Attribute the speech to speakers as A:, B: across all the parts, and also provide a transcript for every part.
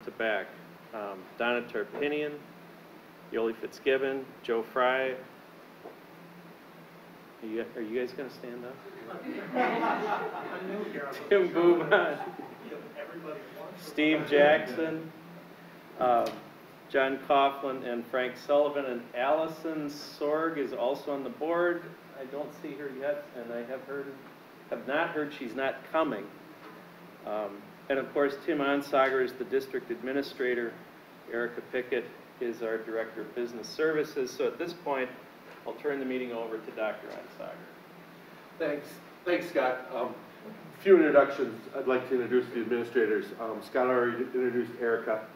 A: to back. Donna Tarpinian, Yoli Fitzgibbon, Joe Fry. Are you guys going to stand up? Tim Bouban, Steve Jackson, John Coughlin, and Frank Sullivan. And Allison Sorg is also on the board. I don't see her yet, and I have not heard she's not coming. And of course, Tim Onsager is the district administrator. Erica Pickett is our director of business services. So at this point, I'll turn the meeting over to Dr. Onsager.
B: Thanks, Scott. A few introductions. I'd like to introduce the administrators. Scott already introduced Erica.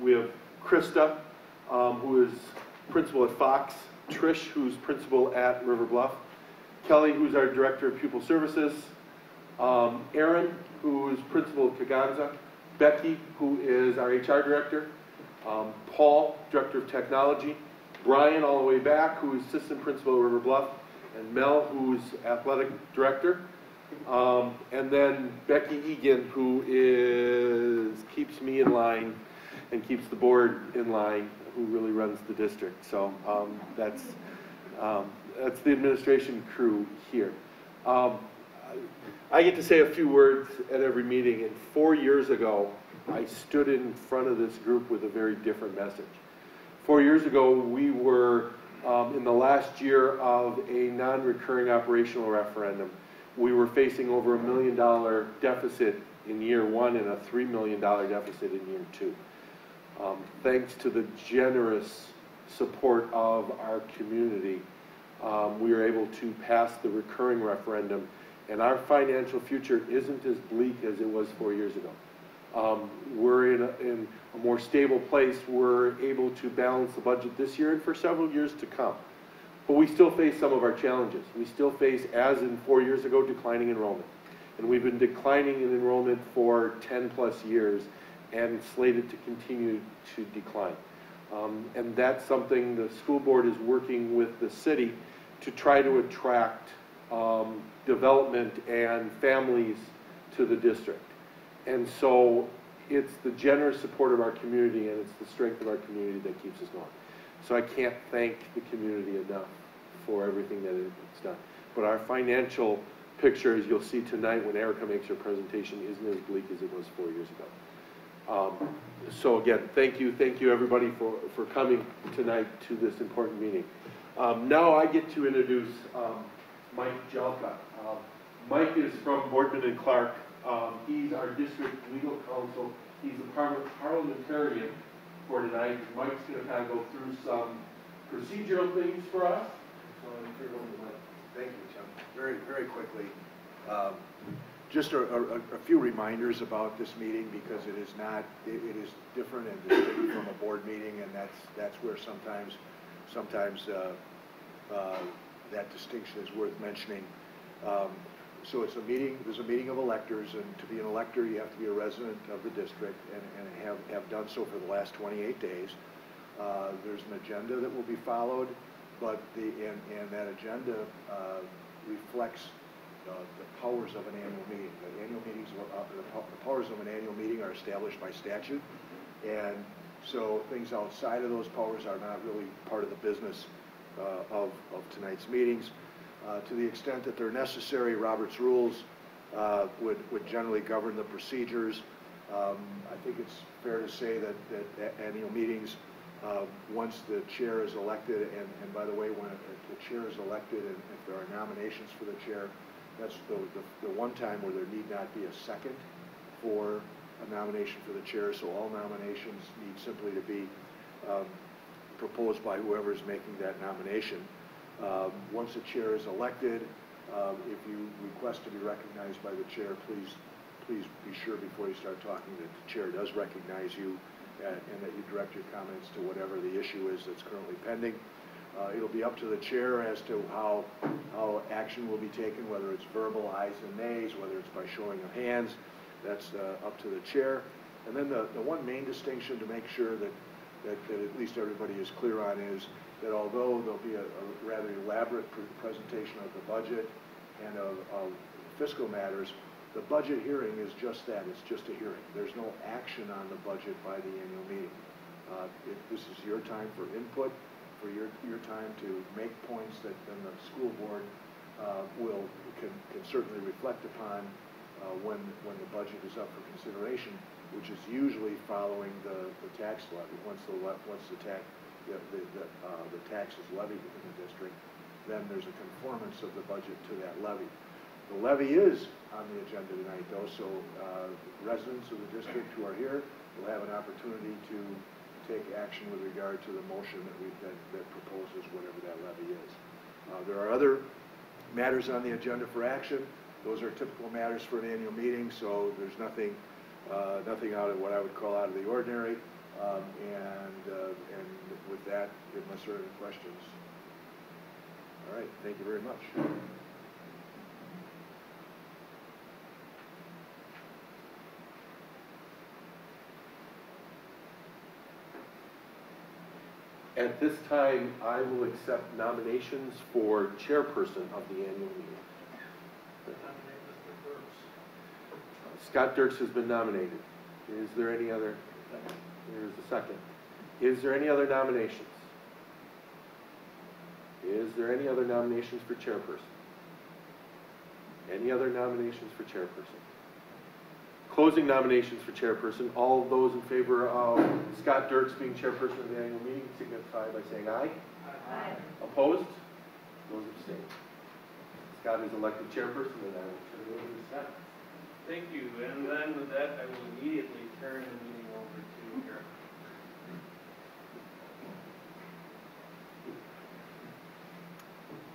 B: We have Krista, who is principal at Fox. Trish, who's principal at River Bluff. Kelly, who's our director of pupil services. Aaron, who is principal at Kaganza. Becky, who is our HR director. Paul, director of technology. Brian, all the way back, who is assistant principal at River Bluff. And Mel, who's athletic director. And then Becky Egan, who keeps me in line and keeps the board in line, who really runs the district. So that's the administration crew here. I get to say a few words at every meeting, and 4 years ago, I stood in front of this group with a very different message. 4 years ago, we were in the last year of a non-recurring operational referendum. We were facing over $1 million deficit in year one and a $3 million deficit in year two. Thanks to the generous support of our community, we were able to pass the recurring referendum, and our financial future isn't as bleak as it was 4 years ago. We're in a more stable place. We're able to balance the budget this year and for several years to come. But we still face some of our challenges. We still face, as in 4 years ago, declining enrollment. And we've been declining in enrollment for 10 plus years and slated to continue to decline. And that's something the school board is working with the city to try to attract development and families to the district. And so it's the generous support of our community and it's the strength of our community that keeps us going. So I can't thank the community enough for everything that it's done. But our financial picture, as you'll see tonight when Erica makes her presentation, isn't as bleak as it was 4 years ago. So again, thank you everybody for coming tonight to this important meeting. Now I get to introduce Mike Jelka. Mike is from Boardman and Clark. He's our district legal counsel. He's a parliamentarian for tonight. Mike's going to kind of go through some procedural things for us. So I'm turn it over to Mike.
C: Thank you, Tim. Very, very quickly. Just a few reminders about this meeting because it is different and distinct from a board meeting, and that's where sometimes that distinction is worth mentioning. So it's a meeting. There's a meeting of electors, and to be an elector, you have to be a resident of the district and have done so for the last 28 days. There's an agenda that will be followed, but and that agenda reflects the powers of an annual meeting. The annual meetings, the powers of an annual meeting are established by statute, and so things outside of those powers are not really part of the business of tonight's meetings. To the extent that they're necessary, Robert's rules would generally govern the procedures. I think it's fair to say that annual meetings, once the chair is elected, and by the way, when the chair is elected and if there are nominations for the chair, that's the one time where there need not be a second for a nomination for the chair, so all nominations need simply to be proposed by whoever is making that nomination. Once the chair is elected, if you request to be recognized by the chair, please be sure before you start talking that the chair does recognize you and that you direct your comments to whatever the issue is that's currently pending. It'll be up to the chair as to how action will be taken, whether it's verbal ayes and nays, whether it's by showing of hands. That's up to the chair. And then the one main distinction to make sure that at least everybody is clear on is that although there'll be a rather elaborate presentation of the budget and of fiscal matters, The budget hearing is just that, it's just a hearing. There's no action on the budget by the annual meeting. This is your time for input, for your time to make points that then the school board can certainly reflect upon when the budget is up for consideration, which is usually following the tax levy. Once the tax is levied within the district, then there's a conformance of the budget to that levy. The levy is on the agenda tonight, though, so residents of the district who are here will have an opportunity to take action with regard to the motion that proposes whatever that levy is. There are other matters on the agenda for action. Those are typical matters for an annual meeting, so there's nothing out of what I would call out of the ordinary. And with that, unless there are any questions. All right, thank you very much.
B: At this time, I will accept nominations for chairperson of the annual meeting. Scott Dirks has been nominated. Is there any other? Here's the second. Is there any other nominations? Is there any other nominations for chairperson? Any other nominations for chairperson? Closing nominations for chairperson. All those in favor of Scott Dirks being chairperson of the annual meeting signify by saying aye.
D: Aye.
B: Opposed? Those abstain. Scott is elected chairperson, and I will turn it over to Scott.
A: Thank you, and then with that, I will immediately turn the meeting over to Karen.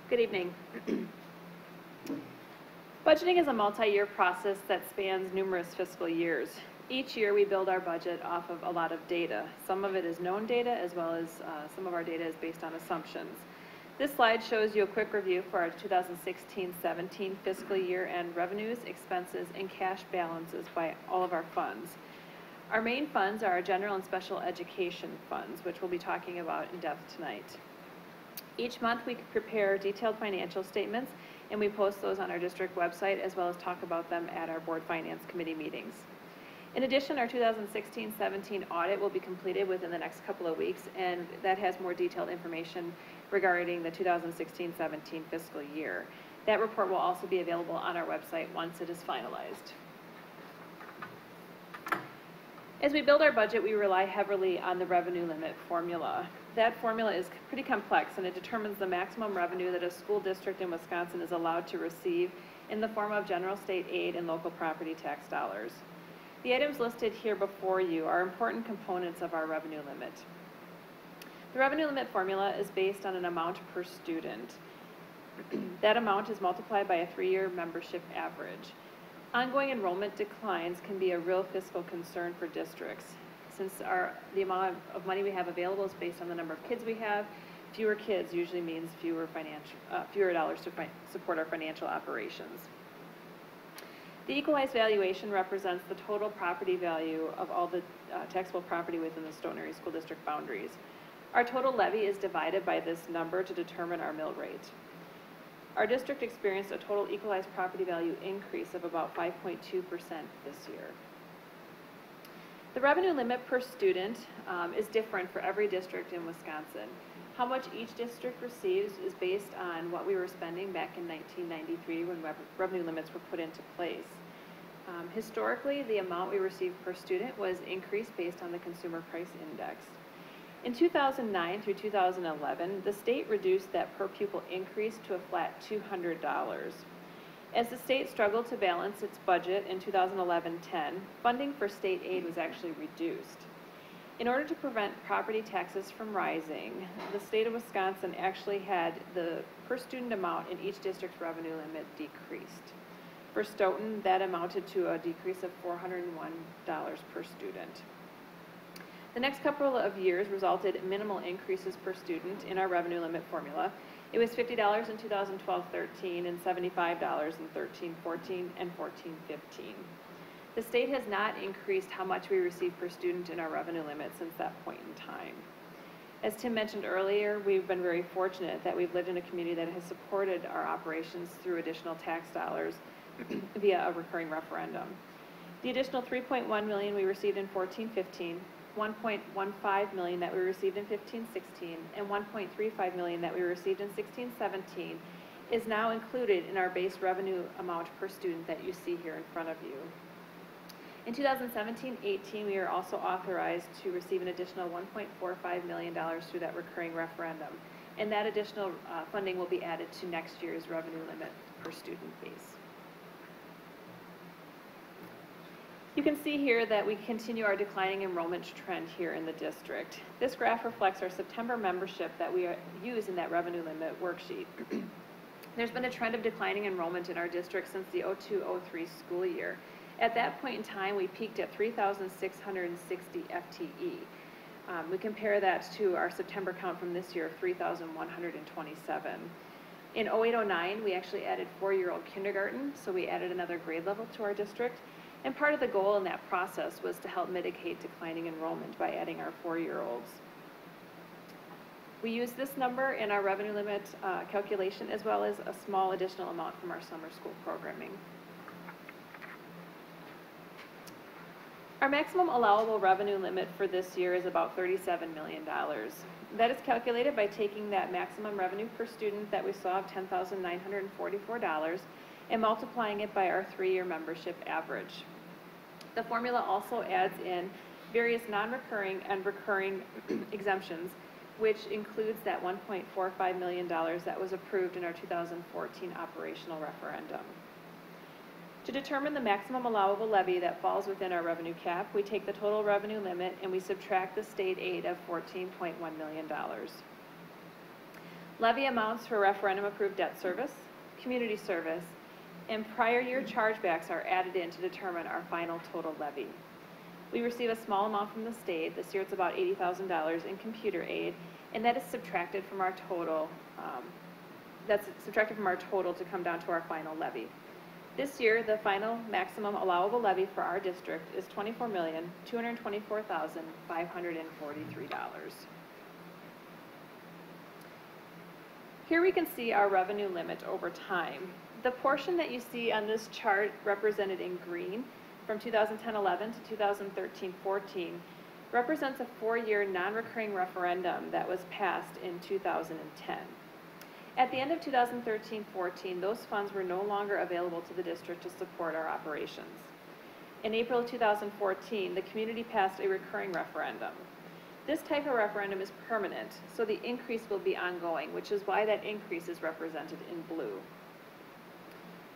D: Good evening. Budgeting is a multi-year process that spans numerous fiscal years. Each year we build our budget off of a lot of data. Some of it is known data, as well as some of our data is based on assumptions. This slide shows you a quick review for our 2016-17 fiscal year end revenues, expenses, and cash balances by all of our funds. Our main funds are our general and special education funds, which we'll be talking about in depth tonight. Each month we prepare detailed financial statements, and we post those on our district website, as well as talk about them at our board finance committee meetings. In addition, our 2016-17 audit will be completed within the next couple of weeks, and that has more detailed information regarding the 2016-17 fiscal year. That report will also be available on our website once it is finalized. As we build our budget, we rely heavily on the revenue limit formula. That formula is pretty complex, and it determines the maximum revenue that a school district in Wisconsin is allowed to receive in the form of general state aid and local property tax dollars. The items listed here before you are important components of our revenue limit. The revenue limit formula is based on an amount per student. That amount is multiplied by a 3-year membership average. Ongoing enrollment declines can be a real fiscal concern for districts. Since the amount of money we have available is based on the number of kids we have, fewer kids usually means fewer dollars to support our financial operations. The equalized valuation represents the total property value of all the taxable property within the Stoughton Area School District boundaries. Our total levy is divided by this number to determine our mill rate. Our district experienced a total equalized property value increase of about 5.2% this year. The revenue limit per student is different for every district in Wisconsin. How much each district receives is based on what we were spending back in 1993 when revenue limits were put into place. Historically, the amount we received per student was increased based on the Consumer Price Index. In 2009 through 2011, the state reduced that per pupil increase to a flat $200. As the state struggled to balance its budget in 2011-10, funding for state aid was actually reduced. In order to prevent property taxes from rising, the state of Wisconsin actually had the per student amount in each district's revenue limit decreased. For Stoughton, that amounted to a decrease of $401 per student. The next couple of years resulted in minimal increases per student in our revenue limit formula. It was $50 in 2012-13 and $75 in 13-14 and 14-15. The state has not increased how much we receive per student in our revenue limit since that point in time. As Tim mentioned earlier, we've been very fortunate that we've lived in a community that has supported our operations through additional tax dollars via a recurring referendum. The additional $3.1 million we received in 14-15, $1.15 million that we received in 15-16, and $1.35 million that we received in 16-17 is now included in our base revenue amount per student that you see here in front of you. In 2017-18, we are also authorized to receive an additional $1.45 million through that recurring referendum, and that additional funding will be added to next year's revenue limit per student base. You can see here that we continue our declining enrollment trend here in the district. This graph reflects our September membership that we use in that revenue limit worksheet. There's been a trend of declining enrollment in our district since the 02-03 school year. At that point in time, we peaked at 3,660 FTE. We compare that to our September count from this year of 3,127. In 08-09, we actually added 4-year-old kindergarten, so we added another grade level to our district. And part of the goal in that process was to help mitigate declining enrollment by adding our 4-year-olds. We use this number in our revenue limit calculation, as well as a small additional amount from our summer school programming. Our maximum allowable revenue limit for this year is about $37 million. That is calculated by taking that maximum revenue per student that we saw of $10,944 and multiplying it by our 3-year membership average. The formula also adds in various non-recurring and recurring exemptions, which includes that $1.45 million that was approved in our 2014 operational referendum. To determine the maximum allowable levy that falls within our revenue cap, we take the total revenue limit and we subtract the state aid of $14.1 million. Levy amounts for referendum-approved debt service, community service, and prior year chargebacks are added in to determine our final total levy. We receive a small amount from the state. This year it's about $80,000 in computer aid, and that is subtracted from our total. To come down to our final levy. This year, the final maximum allowable levy for our district is $24,224,543. Here we can see our revenue limit over time. The portion that you see on this chart represented in green from 2010-11 to 2013-14 represents a 4-year non-recurring referendum that was passed in 2010. At the end of 2013-14, those funds were no longer available to the district to support our operations. In April of 2014, the community passed a recurring referendum. This type of referendum is permanent, so the increase will be ongoing, which is why that increase is represented in blue.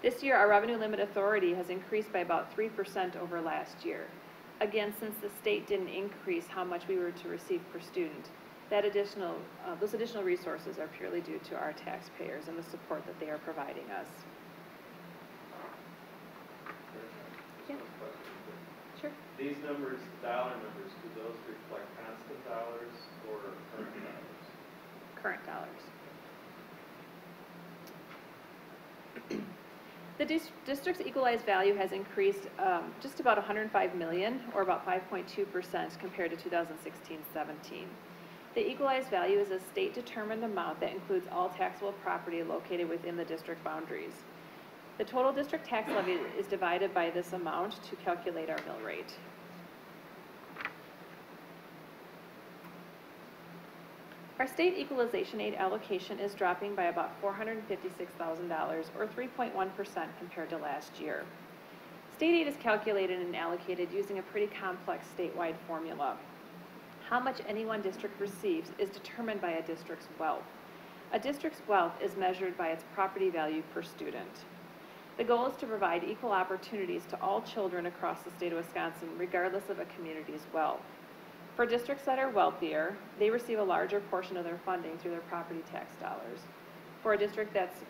D: This year, our revenue limit authority has increased by about 3% over last year. Again, since the state didn't increase how much we were to receive per student, those additional resources are purely due to our taxpayers and the support that they are providing us. Yeah. Sure.
A: These numbers, dollar numbers, do those reflect constant dollars or current dollars?
D: Current dollars. The district's equalized value has increased just about $105 million, or about 5.2% compared to 2016-17. The equalized value is a state-determined amount that includes all taxable property located within the district boundaries. The total district tax levy is divided by this amount to calculate our mill rate. Our state equalization aid allocation is dropping by about $456,000, or 3.1% compared to last year. State aid is calculated and allocated using a pretty complex statewide formula. How much any one district receives is determined by a district's wealth. A district's wealth is measured by its property value per student. The goal is to provide equal opportunities to all children across the state of Wisconsin, regardless of a community's wealth. For districts that are wealthier, they receive a larger portion of their funding through their property tax dollars. For a district that's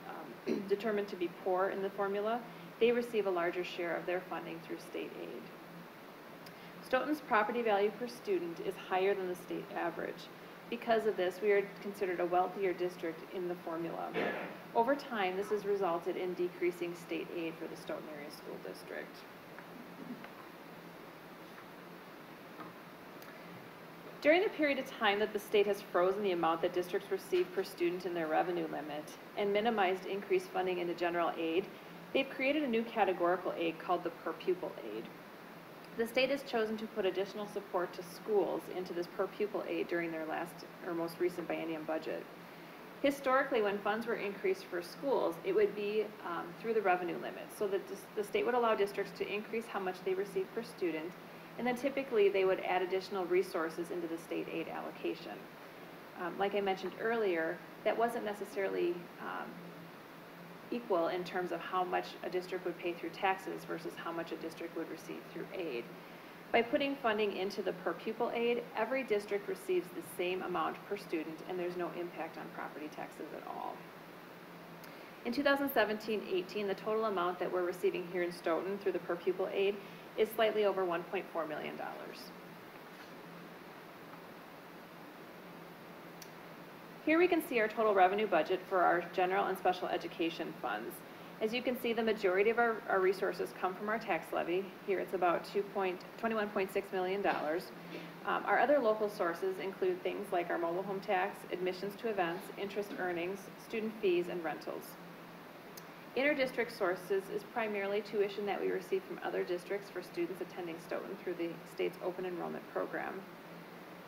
D: determined to be poor in the formula, they receive a larger share of their funding through state aid. Stoughton's property value per student is higher than the state average. Because of this, we are considered a wealthier district in the formula. Over time, this has resulted in decreasing state aid for the Stoughton Area School District. During the period of time that the state has frozen the amount that districts receive per student in their revenue limit and minimized increased funding into general aid, They've created a new categorical aid called the per pupil aid. The state has chosen to put additional support to schools into this per pupil aid during their last or most recent biennium budget. Historically, when funds were increased for schools, it would be through the revenue limit. So that the state would allow districts to increase how much they receive per student, and then typically they would add additional resources into the state aid allocation. Like I mentioned earlier, that wasn't necessarily equal in terms of how much a district would pay through taxes versus how much a district would receive through aid. By putting funding into the per pupil aid, every district receives the same amount per student, and there's no impact on property taxes at all. In 2017-18, the total amount that we're receiving here in Stoughton through the per pupil aid is slightly over $1.4 million. Here we can see our total revenue budget for our general and special education funds. As you can see, the majority of our resources come from our tax levy. Here it's about $21.6 million. Our other local sources include things like our mobile home tax, admissions to events, interest earnings, student fees, and rentals. Inter-district sources is primarily tuition that we receive from other districts for students attending Stoughton through the state's open enrollment program.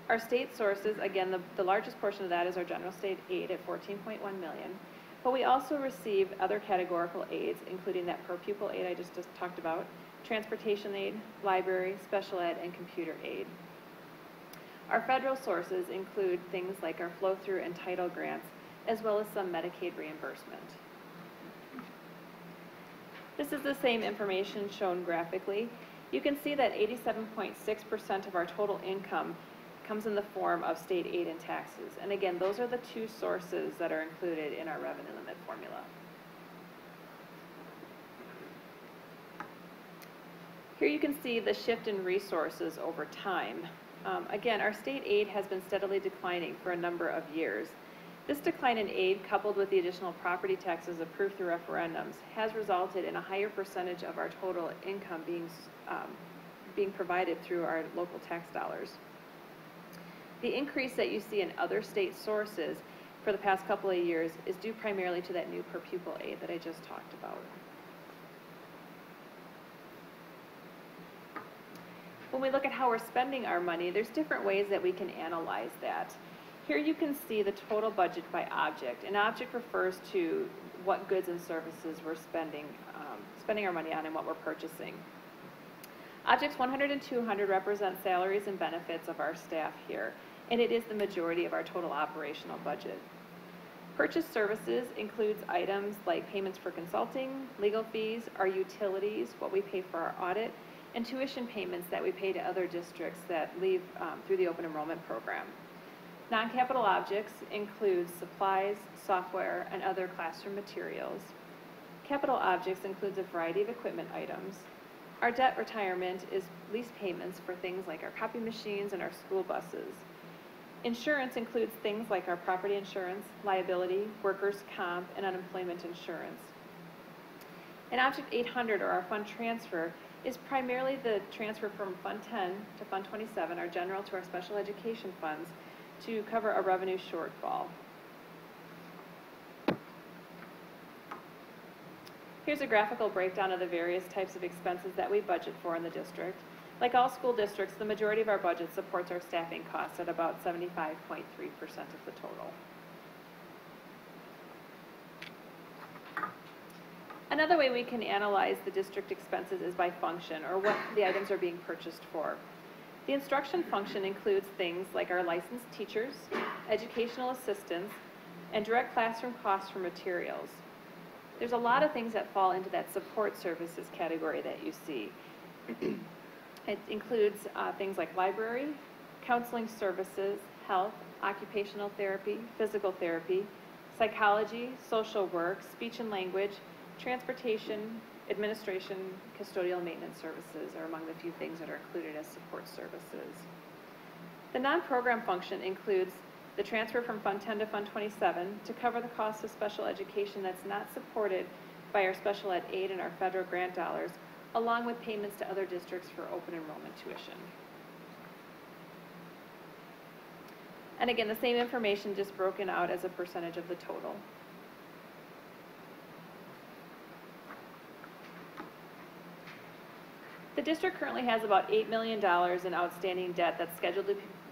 D: Our state sources, again, the largest portion of that is our general state aid at $14.1 million. But we also receive other categorical aids, including that per pupil aid I just talked about, transportation aid, library, special ed, and computer aid. Our federal sources include things like our flow-through and title grants, as well as some Medicaid reimbursement. This is the same information shown graphically. You can see that 87.6% of our total income comes in the form of state aid and taxes. And again, those are the two sources that are included in our revenue limit formula. Here you can see the shift in resources over time. Again, our state aid has been steadily declining for a number of years. This decline in aid, coupled with the additional property taxes approved through referendums, has resulted in a higher percentage of our total income being provided through our local tax dollars. The increase that you see in other state sources for the past couple of years is due primarily to that new per pupil aid that I just talked about. When we look at how we're spending our money, there's different ways that we can analyze that. Here you can see the total budget by object. An object refers to what goods and services we're spending our money on and what we're purchasing. Objects 100 and 200 represent salaries and benefits of our staff here, and it is the majority of our total operational budget. Purchased services includes items like payments for consulting, legal fees, our utilities, what we pay for our audit, and tuition payments that we pay to other districts that leave through the open enrollment program. Non-capital objects include supplies, software, and other classroom materials. Capital objects includes a variety of equipment items. Our debt retirement is lease payments for things like our copy machines and our school buses. Insurance includes things like our property insurance, liability, workers' comp, and unemployment insurance. And Object 800, or our fund transfer, is primarily the transfer from Fund 10 to Fund 27, our general to our special education funds, to cover a revenue shortfall. Here's a graphical breakdown of the various types of expenses that we budget for in the district. Like all school districts, the majority of our budget supports our staffing costs at about 75.3% of the total. Another way we can analyze the district expenses is by function, or what the items are being purchased for. The instruction function includes things like our licensed teachers, educational assistants, and direct classroom costs for materials. There's a lot of things that fall into that support services category that you see. It includes things like library, counseling services, health, occupational therapy, physical therapy, psychology, social work, speech and language, transportation, administration, custodial maintenance services are among the few things that are included as support services. The non-program function includes the transfer from Fund 10 to Fund 27 to cover the cost of special education that's not supported by our special ed aid and our federal grant dollars, along with payments to other districts for open enrollment tuition. And again, the same information just broken out as a percentage of the total. The district currently has about $8 million in outstanding debt that's scheduled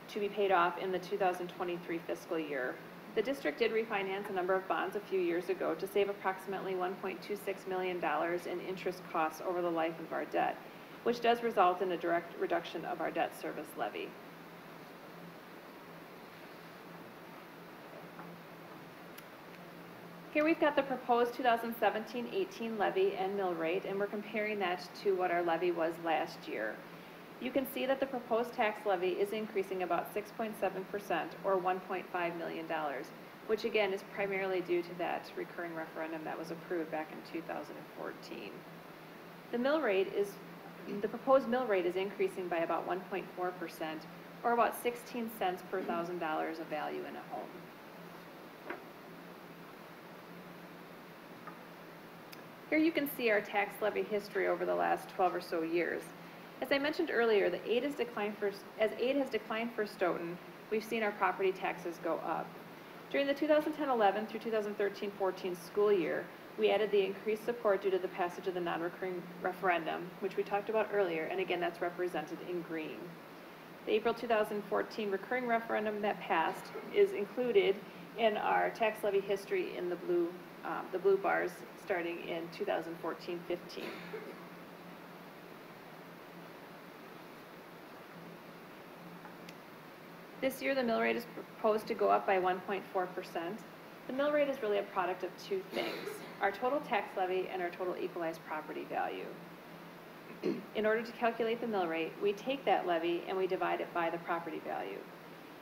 D: to be paid off in the 2023 fiscal year. The district did refinance a number of bonds a few years ago to save approximately $1.26 million in interest costs over the life of our debt, which does result in a direct reduction of our debt service levy. Here we've got the proposed 2017-18 levy and mill rate, and we're comparing that to what our levy was last year. You can see that the proposed tax levy is increasing about 6.7% or $1.5 million, which again is primarily due to that recurring referendum that was approved back in 2014. The proposed mill rate is increasing by about 1.4% or about 16 cents per $1,000 of value in a home. Here you can see our tax levy history over the last 12 or so years. As I mentioned earlier, as aid has declined for Stoughton, we've seen our property taxes go up. During the 2010-11 through 2013-14 school year, we added the increased support due to the passage of the non-recurring referendum, which we talked about earlier, and again, that's represented in green. The April 2014 recurring referendum that passed is included in our tax levy history in the blue bars starting in 2014-15. This year, the mill rate is proposed to go up by 1.4%. The mill rate is really a product of two things: our total tax levy and our total equalized property value. In order to calculate the mill rate, we take that levy and we divide it by the property value.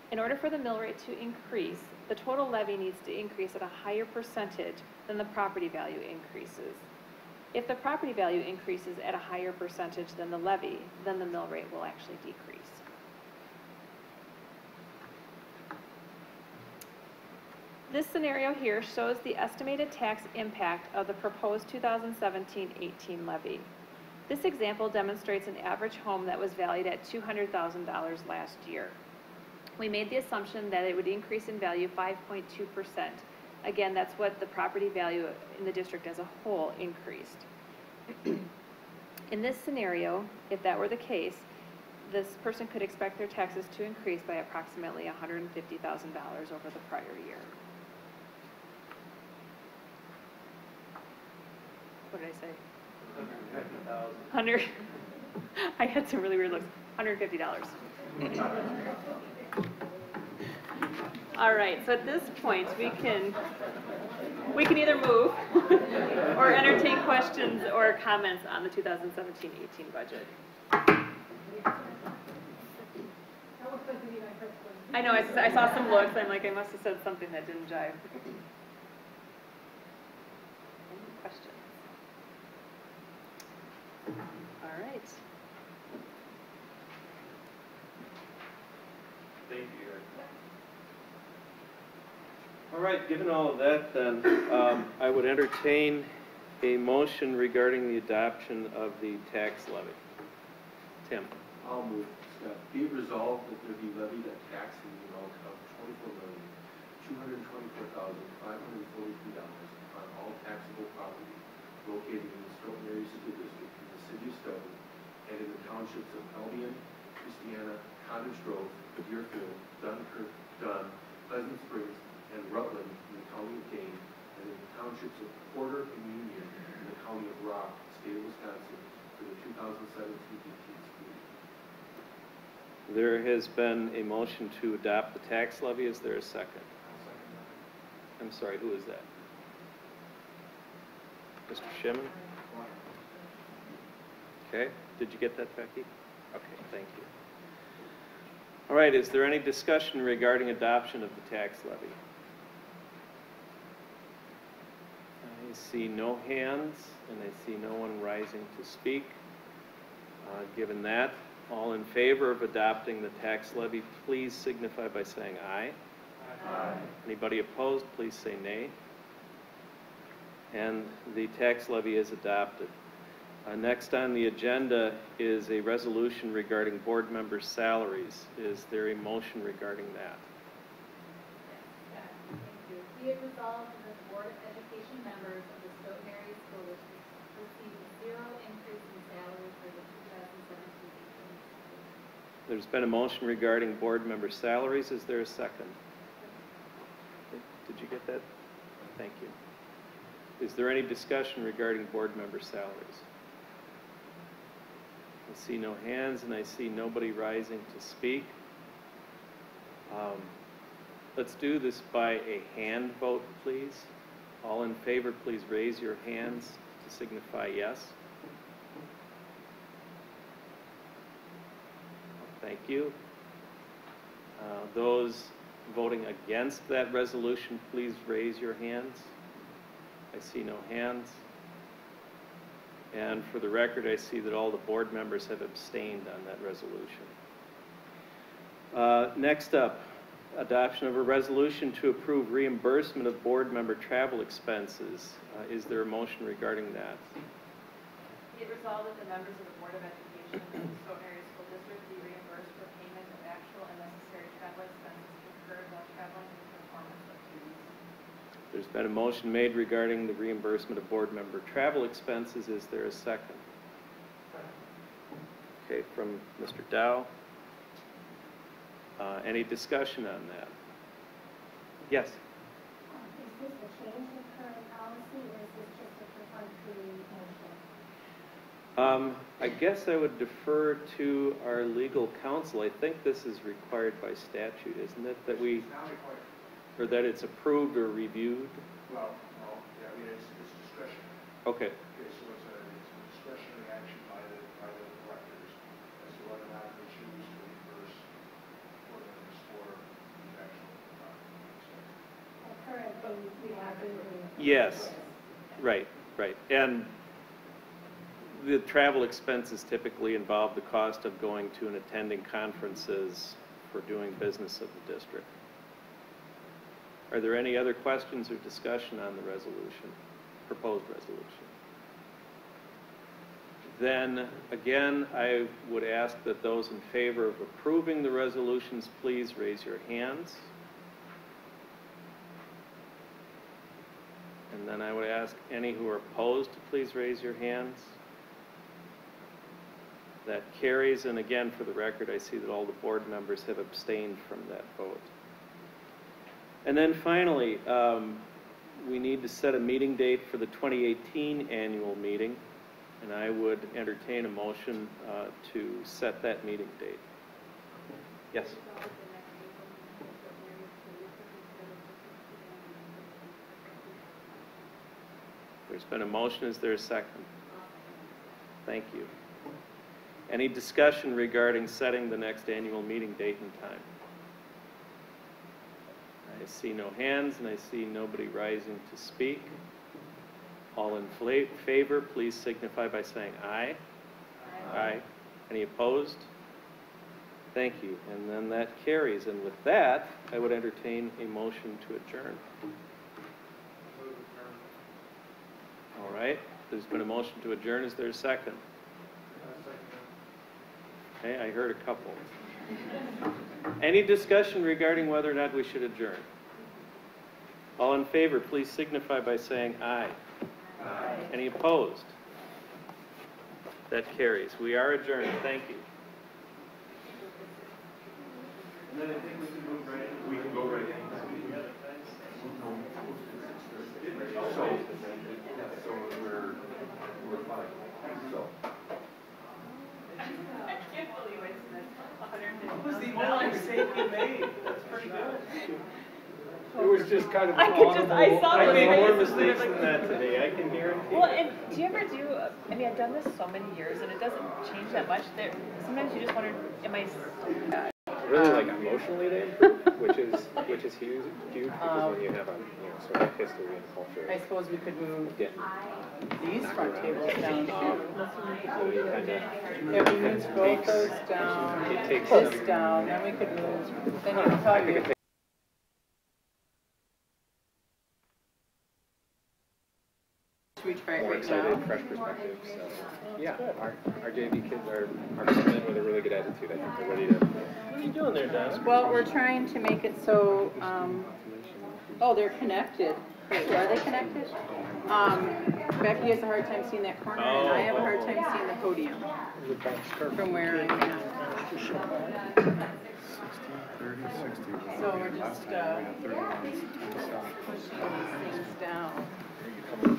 D: In order for the mill rate to increase, the total levy needs to increase at a higher percentage than the property value increases. If the property value increases at a higher percentage than the levy, then the mill rate will actually decrease. This scenario here shows the estimated tax impact of the proposed 2017-18 levy. This example demonstrates an average home that was valued at $200,000 last year. We made the assumption that it would increase in value 5.2%. Again, that's what the property value in the district as a whole increased. In this scenario, if that were the case, this person could expect their taxes to increase by approximately $150,000 over the prior year. What did I say? 100. I had some really weird looks. $150. All right, so at this point, we can either move or entertain questions or comments on the 2017-18 budget. I know, I saw some looks. I'm like, I must have said something that didn't jive. Any questions? All right.
A: Thank you. All right, given all of that, then, I would entertain a motion regarding the adoption of the tax levy. Tim?
B: I'll move. Be it resolved that there be levied a tax in the amount of $24,224,543 on all taxable property located in the Stoughton Area School District in the city of Stoughton and in the townships of Albion, Christiana, Cottage Grove, Deerfield, Dunkirk, Dunn, Pleasant Springs, and Rutland in the county of Dane, and in the townships of Porter and Union in the county of Rock, state of Wisconsin, for the 2017-18 school year.
A: There has been a motion to adopt the tax levy. Is there a second? I'm sorry, who is that? Mr. Shimon? Okay, did you get that, Becky? Okay, thank you. All right, is there any discussion regarding adoption of the tax levy? I see no hands, and I see no one rising to speak. Given that, all in favor of adopting the tax levy, please signify by saying aye. Aye. Anybody opposed, please say nay. And the tax levy is adopted. Next on the agenda is a resolution regarding board member salaries. Is there a motion regarding that?
E: Yes, thank you. Be it resolved that the Board of Education members of the Stoughton Area School District receive a 0 increase in salary for the
A: There's been a motion regarding board member salaries. Is there a second? Did you get that? Thank you. Is there any discussion regarding board member salaries? I see no hands and I see nobody rising to speak. Let's do this by a hand vote, please. All in favor, please raise your hands to signify yes. Thank you. Those voting against that resolution, please raise your hands. I see no hands. And for the record, I see that all the board members have abstained on that resolution. Next up, adoption of a resolution to approve reimbursement of board member travel expenses. Is there a motion regarding that?
D: Be it resolved that the members of the Board of Education of the Stoughton Area School District be reimbursed for payment of actual and necessary travel expenses incurred while traveling to the performance of duties.
A: There's been a motion made regarding the reimbursement of board member travel expenses. Is there a second? Okay, from Mr. Dow. Any discussion on that? Yes?
E: Is this a change in current policy, or is this just a perfunctory motion?
A: I guess I would defer to our legal counsel. I think this is required by statute, isn't it? That we, or that it's approved or reviewed?
C: Well, no, yeah, I mean, it's discretionary.
A: Okay.
C: Okay, so it's a discretionary action by the electors as to whether or not they choose to reimburse board members for the actual expense.
E: Currently, we have been doing.
A: Yes, right. And the travel expenses typically involve the cost of going to and attending conferences for doing business of the district. Are there any other questions or discussion on the resolution, proposed resolution? Then, again, I would ask that those in favor of approving the resolutions, please raise your hands. And then I would ask any who are opposed to please raise your hands. That carries, and again, for the record, I see that all the board members have abstained from that vote. And then finally, we need to set a meeting date for the 2018 annual meeting, and I would entertain a motion to set that meeting date. Yes? There's been a motion. Is there a second? Thank you. Any discussion regarding setting the next annual meeting date and time? I see no hands and I see nobody rising to speak. All in favor, please signify by saying aye. Aye. Any opposed? Thank you. And then that carries. And with that, I would entertain a motion to adjourn. All right. There's been a motion to adjourn. Is there a second? Okay, I heard a couple. Any discussion regarding whether or not we should adjourn? All in favor, please signify by saying aye. Aye. Any opposed? That carries. We are adjourned. Thank you. And then I think we can move right in. We can go right in.
B: So we're fine. So.
D: I can't believe I spent $150.
A: What was the only mistake you made? That's pretty good.
B: It was just kind of.
D: I saw
A: I
D: the
A: made more
D: faces.
A: mistakes than that today, I can guarantee.
D: Well, and do you ever do, I mean, I've done this so many years and it doesn't change that much. Sometimes you just wonder, am I
F: Really, like emotionally they improve, which is huge because when you have a sort of history and culture.
G: I suppose we could move
F: Yeah.
G: these front tables down too.
F: So you kind of.
G: If we moved both those down,
F: It takes
G: this
F: some-
G: down, then we could move, then you could probably. Reach
F: More
G: right
F: excited,
G: now.
F: fresh perspective. So yeah, our JV kids are coming in with a really good attitude. I think they're ready to.
A: What are you doing there, Donna?
G: Well, we're trying to make it so, oh, they're connected. Wait, are they connected? Becky has a hard time seeing that corner, and I have a hard time seeing the podium from where I'm at. So we're just, pushing these things down.
H: We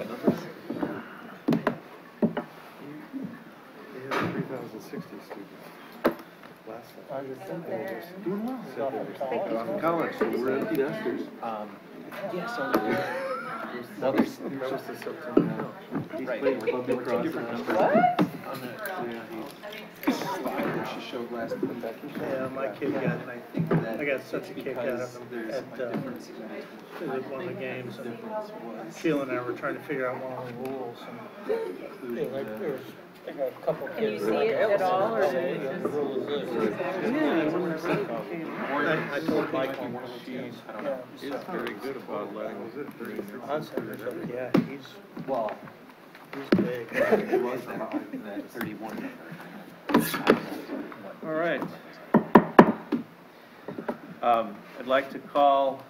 H: had 3,060 students last time.
B: Doing well.
H: I'm college, so we're empty nesters.
F: Yeah, so now there's
H: Just a September.
B: He's
F: right.
B: playing
F: There were
B: club
F: two
B: lacrosse
F: different
B: and-
F: numbers on the slide that she showed last week.
I: Yeah, my kid got, I got such a kick out of him at, one of the games, and Sheila and I were trying to figure out one of the rules, and there was I got a couple
G: Can you
I: kids.
G: see it at all, or is it
I: The
G: just?
I: rule is this. I told Michael,
A: He's very good about letting.
I: Onsen, or something, yeah, he's
B: Well,
I: big.
B: it was
F: That 31.
A: All right. I'd like to call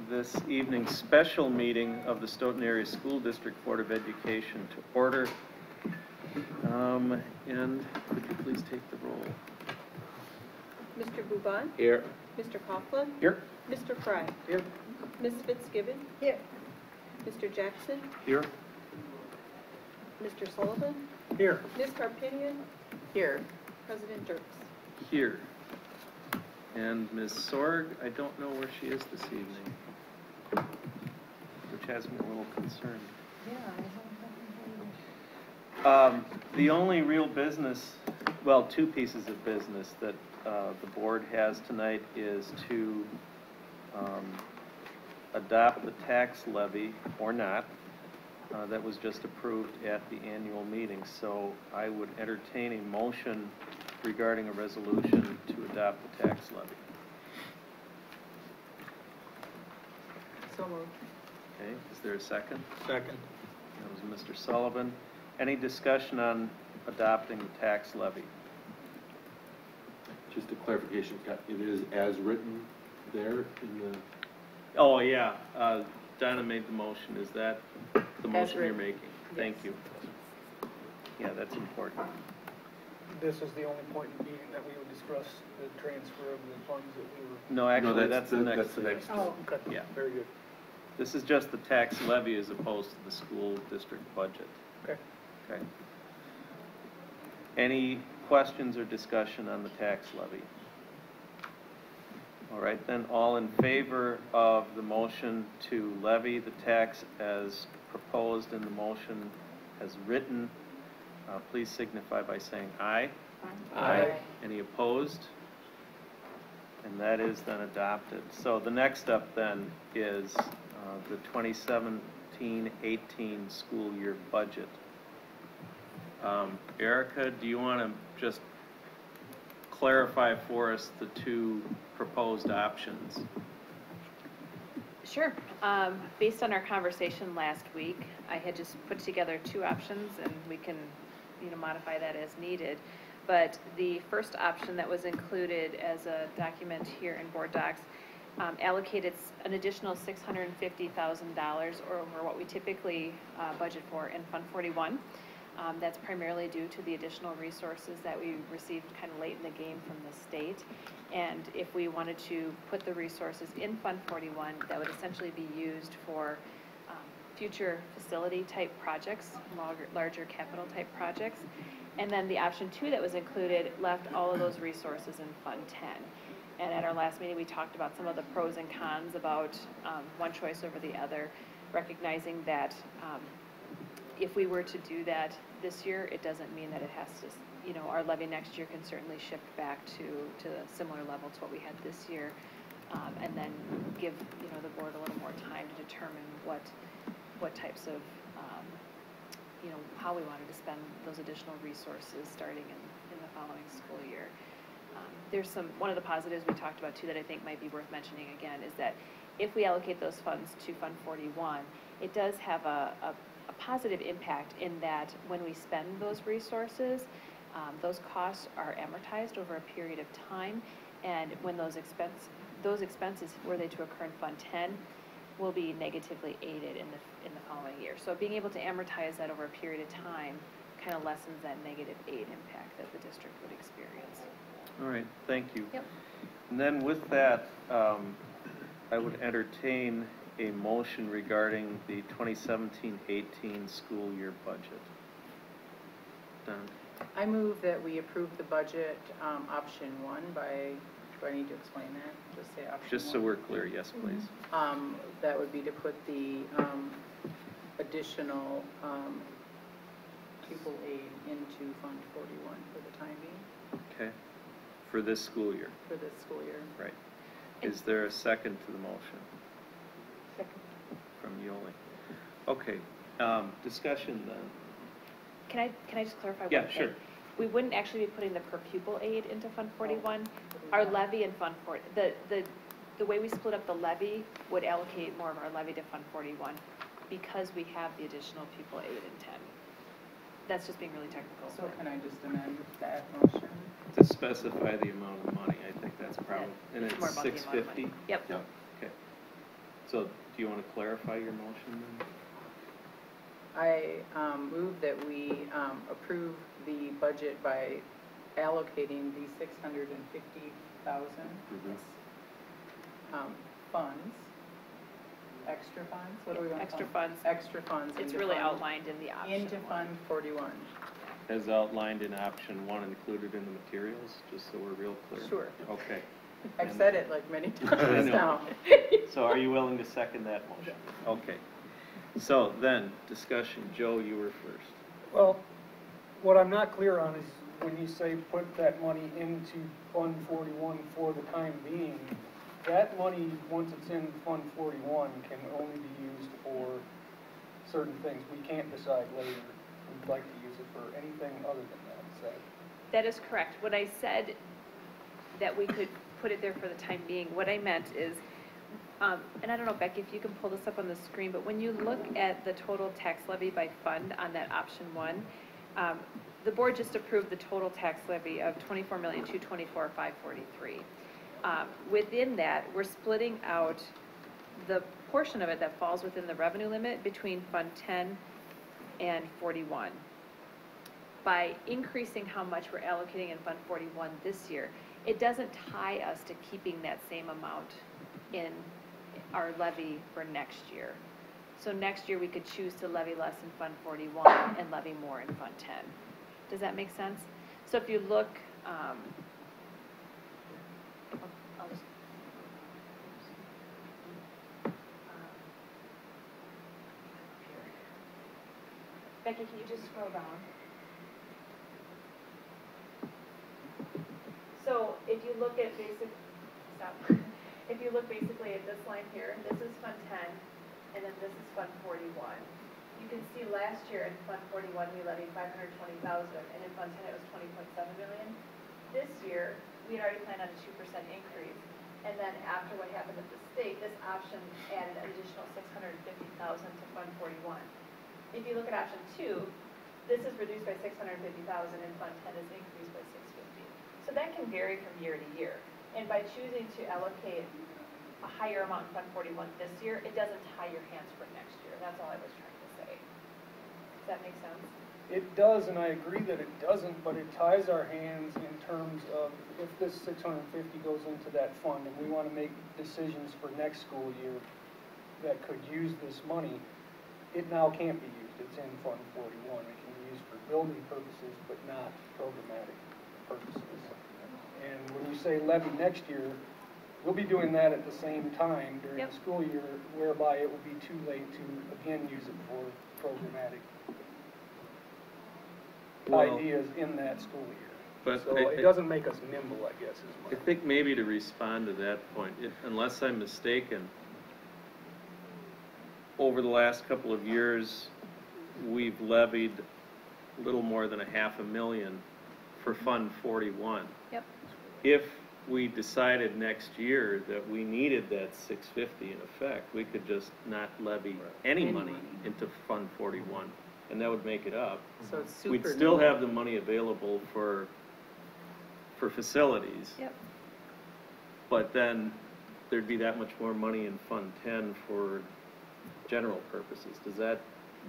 A: this evening's special meeting of the Stoughton Area School District Board of Education to order. And could you please take the roll?
G: Mr. Bouban?
F: Here.
G: Mr. Coughlin?
F: Here.
G: Mr. Fry?
I: Here.
G: Ms. Fitzgibbon? Here. Mr. Jackson?
B: here.
G: Mr. Sullivan?
I: Here.
G: Ms. Carpinian? Here. President Dirks?
A: Here. And Ms. Sorg, I don't know where she is this evening, which has me a little concerned. The only real business, well, two pieces of business that the board has tonight is to adopt the tax levy or not that was just approved at the annual meeting. So I would entertain a motion regarding a resolution to adopt the tax levy.
G: So moved.
A: Okay, is there a second?
I: Second.
A: That was Mr. Sullivan. Any discussion on adopting the tax levy?
B: Just a clarification, Scott, it is as written there in the,
A: Oh, yeah, Donna made the motion. Is that the motion you're
G: written.
A: making? Thank you. Yeah, that's important.
J: This is the only point in the meeting that we would discuss the transfer of the funds that we were.
A: No, actually,
B: that's
A: that's the next.
B: that's the next.
G: Oh,
J: Okay.
A: Yeah.
J: Very good.
A: This is just the tax levy as opposed to the school district budget.
J: Okay.
A: Okay. Any questions or discussion on the tax levy? All right, then, all in favor of the motion to levy the tax as proposed in the motion as written, please signify by saying aye.
F: Aye.
A: Any opposed? And that is then adopted. So the next up then is the 2017-18 school year budget. Erica, do you want to just clarify for us the two proposed options?
D: Sure. Based on our conversation last week, I had just put together two options, and we can, modify that as needed. But the first option that was included as a document here in board docs allocated an additional $650,000 over what we typically budget for in Fund 41. That's primarily due to the additional resources that we received kind of late in the game from the state. And if we wanted to put the resources in Fund 41, that would essentially be used for future facility type projects, larger capital type projects. And then the option 2 that was included left all of those resources in Fund 10. And at our last meeting, we talked about some of the pros and cons about one choice over the other, recognizing that if we were to do that this year, it doesn't mean that it has to, our levy next year can certainly shift back to a similar level to what we had this year, and then give, the board a little more time to determine what types of, how we wanted to spend those additional resources starting in the following school year. There's one of the positives we talked about too that I think might be worth mentioning again is that if we allocate those funds to Fund 41, it does have a positive impact in that when we spend those resources, those costs are amortized over a period of time, and when those expenses, were they to occur in Fund 10, will be negatively aided in the following year. So being able to amortize that over a period of time kind of lessens that negative aid impact that the district would experience.
A: All right, thank you.
D: Yep.
A: And then with that, I would entertain a motion regarding the 2017-18 school year budget. Don?
G: I move that we approve the budget, option one by, do I need to explain that? Just say option one?
A: Just so we're clear, yes, please.
G: That would be to put the, additional, pupil aid into Fund 41 for the time being,
A: Okay. For this school year,
G: for this school year.
A: right. Is there a second to the motion?
G: Second.
A: From Yoli. Okay, discussion then.
D: Can I just clarify one
A: Yeah,
D: thing?
A: sure.
D: We wouldn't actually be putting the per pupil aid into Fund 41. Our levy and Fund 40, the way we split up the levy would allocate more of our levy to Fund 41 because we have the additional pupil aid in 10. That's just being really technical.
G: So can I just amend that motion?
A: To specify the amount of money, I think that's probably, and it's
D: More about the amount of money.
A: 650?
D: Yep.
A: Okay. So, do you want to clarify your motion then?
G: I move that we approve the budget by allocating the 650,000 funds, extra funds, what do we want to call
D: Extra
G: them?
D: funds.
G: Extra funds.
D: It's
G: into
D: really
G: fund-
D: outlined in the option
G: Into
D: one.
G: Fund 41.
A: As outlined in option 1 included in the materials, just so we're real clear?
G: Sure.
A: Okay.
G: I've said it like many
A: I
G: times
A: know.
G: now.
A: So are you willing to second that motion? Okay. So then, discussion, Joe, you were first.
J: Well, what I'm not clear on is when you say put that money into Fund 41 for the time being, that money, once it's in Fund 41, can only be used for certain things. We can't decide later. We'd like to use it for anything other than that. Is that
D: That is correct. When I said that we could put it there for the time being, what I meant is, and I don't know, Becky, if you can pull this up on the screen, but when you look at the total tax levy by fund on that option 1, the board just approved the total tax levy of $24,224,543. Within that, we're splitting out the portion of it that falls within the revenue limit between Fund 10 and 41. By increasing how much we're allocating in Fund 41 this year, it doesn't tie us to keeping that same amount in our levy for next year. So next year, we could choose to levy less in Fund 41 and levy more in Fund 10. Does that make sense? So if you look, I'll just, Becky, can you just scroll down? So if you look at if you look basically at this line here, this is Fund 10, and then this is Fund 41. You can see last year in Fund 41, we levied $520,000, and in Fund 10, it was $20.7 million. This year, we had already planned on a 2% increase, and then after what happened with the state, this option added an additional $650,000 to Fund 41. If you look at option 2, this is reduced by $650,000, and Fund 10 is increased by $650,000. So that can vary from year to year. And by choosing to allocate a higher amount in Fund 41 this year, it doesn't tie your hands for next year. That's all I was trying to say. Does that make sense?
J: It does, and I agree that it doesn't, but it ties our hands in terms of if this 650 goes into that fund and we want to make decisions for next school year that could use this money, it now can't be used. It's in Fund 41. It can be used for building purposes, but not programmatic purposes. And when we say levy next year, we'll be doing that at the same time during the school year, whereby it will be too late to again use it for programmatic ideas in that school year.
A: But
J: So it doesn't make us nimble, I guess, is
A: I think maybe to respond to that point, unless I'm mistaken, over the last couple of years, we've levied a little more than $500,000 for Fund 41.
D: Yep.
A: If we decided next year that we needed that 650 in effect, we could just not levy any money into Fund 41, and that would make it up.
G: So it's super.
A: We'd still have the money available for facilities.
D: Yep.
A: But then there'd be that much more money in Fund 10 for general purposes. Does that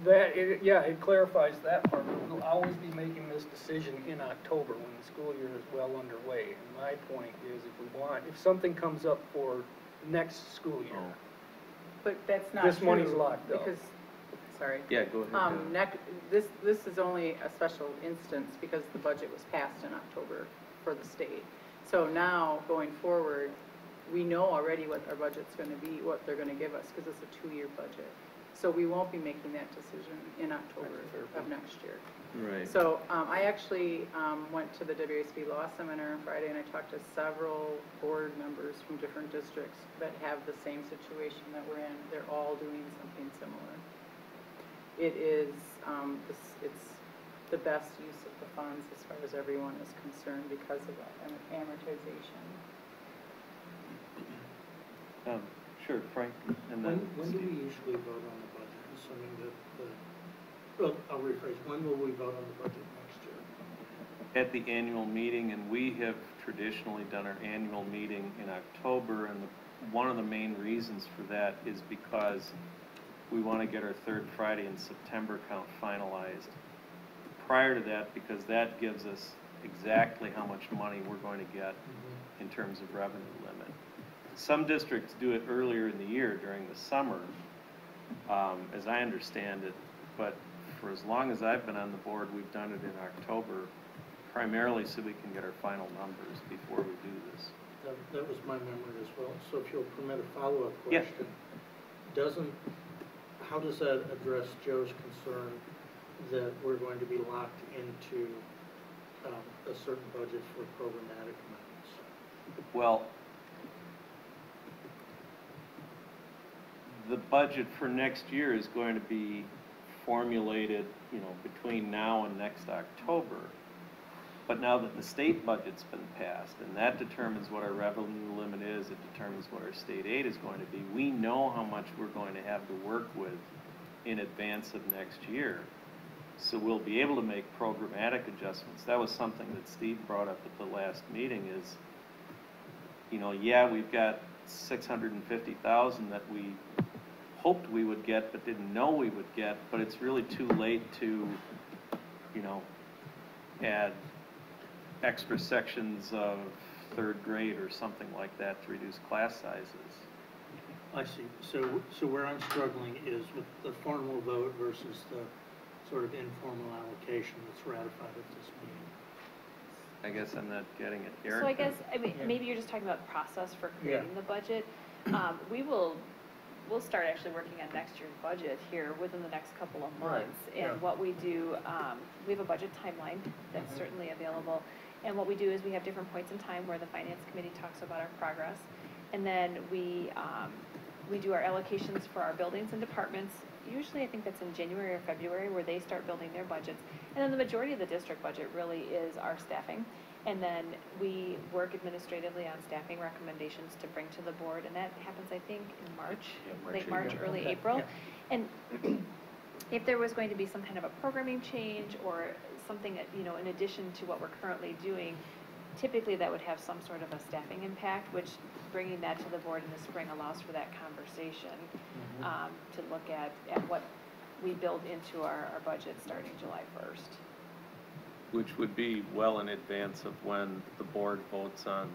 J: Yeah, it clarifies that part. We'll always be making this decision in October when the school year is well underway. And my point is, if something comes up for next school year,
G: But that's not
J: this money's
G: true,
J: locked up.
G: Because, sorry.
H: Yeah, go ahead.
G: This is only a special instance because the budget was passed in October for the state. So now, going forward, we know already what our budget's gonna be, what they're gonna give us, because it's a 2-year budget. So we won't be making that decision in October of next year.
H: Right.
G: So I actually went to the WSB Law Seminar on Friday, and I talked to several board members from different districts that have the same situation that we're in. They're all doing something similar. It is, it's the best use of the funds as far as everyone is concerned because of that amortization.
A: Sure, Frank, and
I: When
A: then
I: do we
A: Steve.
I: usually vote on the budget, assuming well, I'll rephrase, when will we vote on the budget next year?
A: At the annual meeting, and we have traditionally done our annual meeting in October, and one of the main reasons for that is because we want to get our third Friday in September count finalized prior to that, because that gives us exactly how much money we're going to get in terms of revenue limit. Some districts do it earlier in the year during the summer, as I understand it, but for as long as I've been on the board, we've done it in October, primarily so we can get our final numbers before we do this.
I: That was my memory as well. So if you'll permit a follow-up
A: Yeah.
I: question, how does that address Joe's concern that we're going to be locked into a certain budget for programmatic amounts?
A: Well, the budget for next year is going to be formulated, between now and next October. But now that the state budget's been passed, and that determines what our revenue limit is, it determines what our state aid is going to be, we know how much we're going to have to work with in advance of next year. So we'll be able to make programmatic adjustments. That was something that Steve brought up at the last meeting is, yeah, we've got 650,000 that we hoped we would get but didn't know we would get, but it's really too late to, add extra sections of third grade or something like that to reduce class sizes.
I: I see. So where I'm struggling is with the formal vote versus the sort of informal allocation that's ratified at this meeting.
A: I guess I'm not getting it, Eric.
D: So I guess, maybe you're just talking about the process for creating the budget. We'll start actually working on next year's budget here within the next couple of months. And what we do, we have a budget timeline that's certainly available. And what we do is we have different points in time where the finance committee talks about our progress. And then we do our allocations for our buildings and departments. Usually I think that's in January or February where they start building their budgets. And then the majority of the district budget really is our staffing. And then we work administratively on staffing recommendations to bring to the board, and that happens, I think, in March, late March, early April. And if there was going to be some kind of a programming change or something that, in addition to what we're currently doing, typically that would have some sort of a staffing impact, which bringing that to the board in the spring allows for that conversation to look at what we build into our budget starting July 1st.
A: Which would be well in advance of when the board votes on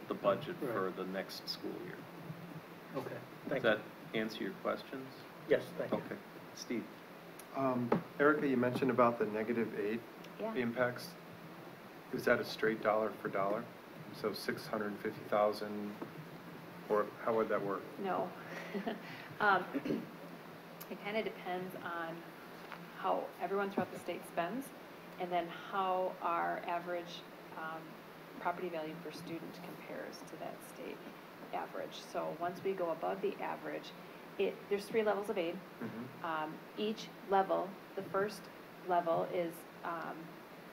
A: the budget for the next school year.
I: Okay,
A: Does that answer your questions?
I: Yes, thank you.
A: Okay. Steve?
K: Erica, you mentioned about the -8 impacts. Is that a straight dollar for dollar? So 650,000, or how would that work?
D: No. It kind of depends on how everyone throughout the state spends, and then how our average property value per student compares to that state average. So once we go above the average, there's 3 levels of aid. Each level, the first level is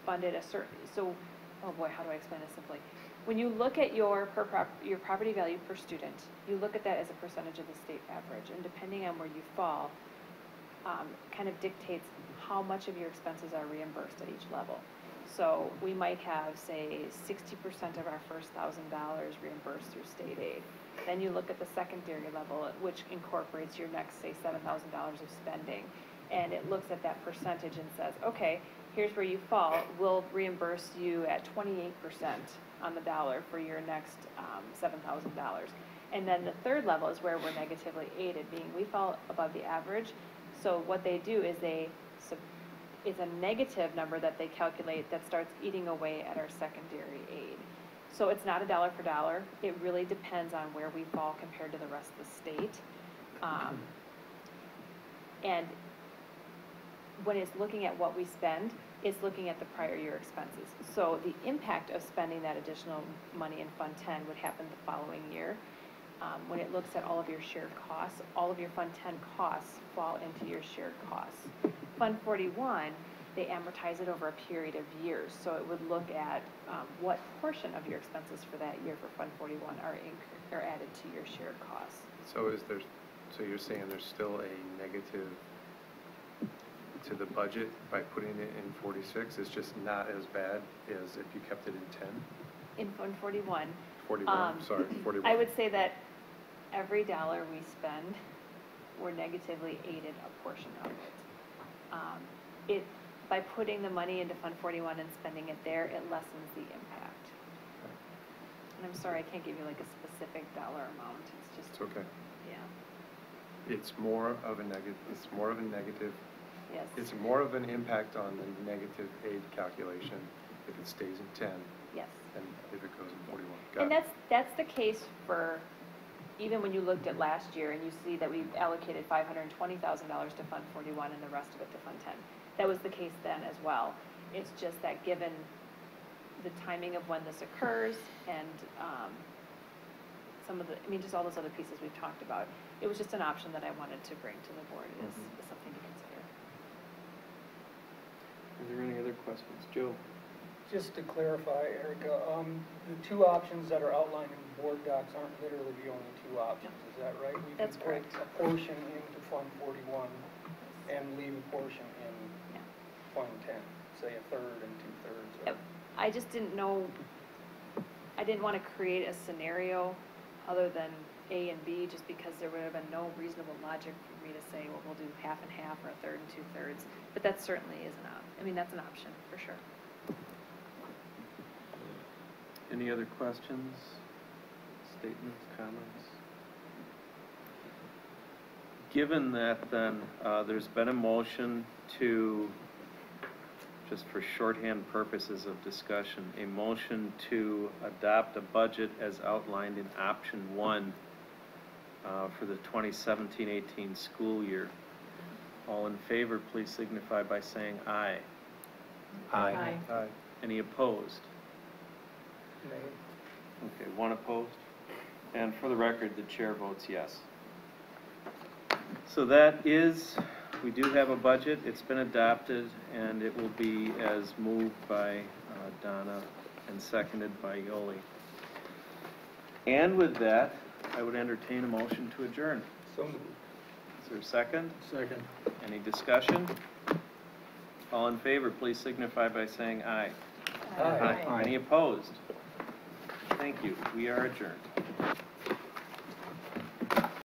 D: funded a certain, so, oh boy, how do I explain this simply? When you look at your property value per student, you look at that as a percentage of the state average, and depending on where you fall, kind of dictates how much of your expenses are reimbursed at each level. So we might have, say, 60% of our first $1,000 reimbursed through state aid. Then you look at the secondary level, which incorporates your next, say, $7,000 of spending, and it looks at that percentage and says, okay, here's where you fall, we'll reimburse you at 28% on the dollar for your next $7,000. And then the third level is where we're negatively aided, meaning we fall above the average. So what they do is it's a negative number that they calculate that starts eating away at our secondary aid. So it's not a dollar for dollar. It really depends on where we fall compared to the rest of the state. And when it's looking at what we spend, it's looking at the prior year expenses. So the impact of spending that additional money in Fund 10 would happen the following year. When it looks at all of your shared costs, all of your Fund 10 costs fall into your shared costs. Fund 41, they amortize it over a period of years. So it would look at what portion of your expenses for that year for Fund 41 are added to your shared costs.
K: So you're saying there's still a negative to the budget by putting it in 46? It's just not as bad as if you kept it in 10?
D: In Fund 41.
K: 41.
D: I would say that every dollar we spend, we're negatively aided a portion of it. By putting the money into Fund 41 and spending it there, it lessens the impact. And I'm sorry, I can't give you like a specific dollar amount. It's just.
K: It's okay.
D: Yeah.
K: It's more of a negative.
D: Yes.
K: It's more of an impact on the negative aid calculation if it stays in 10.
D: Yes.
K: And if it goes in 41.
D: And that's the case for, even when you looked at last year and you see that we've allocated $520,000 to Fund 41 and the rest of it to Fund 10. That was the case then as well. It's just that given the timing of when this occurs and some of the, just all those other pieces we've talked about, it was just an option that I wanted to bring to the board is something to consider.
A: Are there any other questions? Joe?
J: Just to clarify, Erica, the two options that are outlined in the board docs aren't literally the only two options, is that right?
D: That's correct.
J: We can put a portion into Fund 41 and leave a portion in Fund 10, say a third and 2/3.
D: Yep. I just didn't know, I didn't want to create a scenario other than A and B, just because there would have been no reasonable logic for me to say, well, we'll do half and half or a third and 2/3. But that certainly is that's an option for sure.
A: Any other questions, statements, comments? Given that then, there's been a motion to, just for shorthand purposes of discussion, a motion to adopt a budget as outlined in option 1 for the 2017-18 school year. All in favor, please signify by saying aye.
K: Aye. Aye.
A: Any opposed?
J: Nay.
A: Okay, one opposed. And for the record, the chair votes yes. So that is, we do have a budget. It's been adopted, and it will be as moved by Donna and seconded by Yoli. And with that, I would entertain a motion to adjourn.
J: So moved.
A: Is there a second?
I: Second.
A: Any discussion? All in favor, please signify by saying aye.
J: Aye.
A: Any opposed? Thank you. We are adjourned.